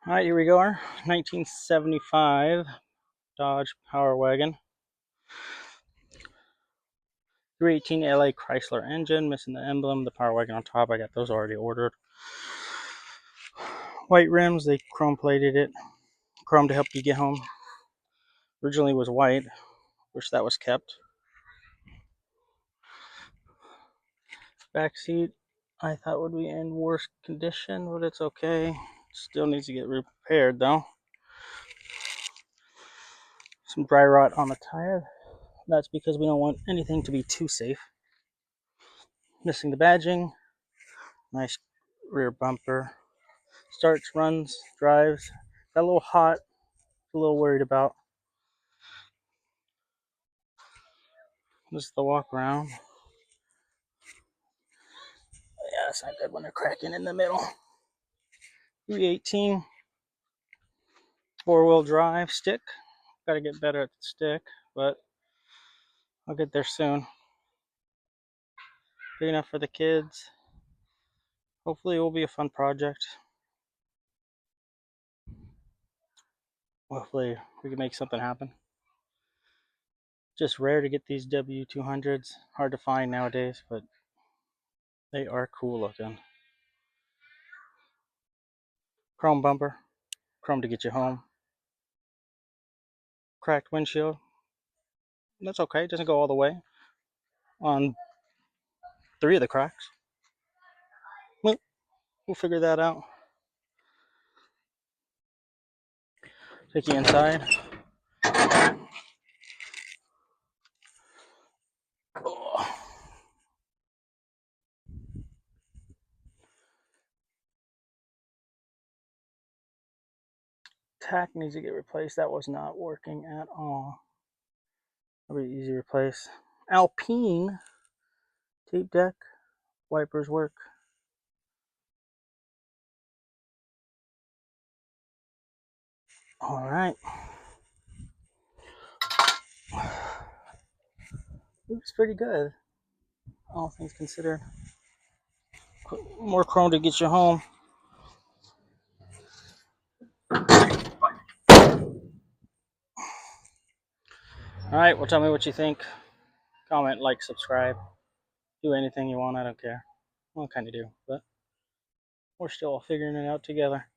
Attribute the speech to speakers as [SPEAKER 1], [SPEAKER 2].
[SPEAKER 1] All right, here we go. Our 1975 Dodge Power Wagon. 318 LA Chrysler engine, missing the emblem, the Power Wagon on top. I got those already ordered. White rims, they chrome plated it. Chrome to help you get home. Originally was white. Wish that was kept. Back seat, I thought would be in worse condition, but it's okay. Still needs to get repaired though. Some dry rot on the tire. That's because we don't want anything to be too safe. Missing the badging. Nice rear bumper. Starts, runs, drives. Got a little hot. A little worried about. This is the walk around. Yeah, it's not good when they're cracking in the middle. 318 four-wheel drive stick. Got to get better at the stick, but I'll get there soon. Big enough for the kids. Hopefully it will be a fun project. Hopefully we can make something happen. Just rare to get these W200s. Hard to find nowadays, but they are cool looking. Chrome bumper. Chrome to get you home. Cracked windshield. That's okay. It doesn't go all the way on 3 of the cracks. We'll figure that out. Take you inside. Oh. Tack needs to get replaced. That was not working at all. That'll be easy to replace. Alpine tape deck. Wipers work. All right. Looks pretty good, all things considered. More chrome to get you home. All right, well, tell me what you think. Comment, like, subscribe. Do anything you want. I don't care. Well, I kind of do, but we're still all figuring it out together.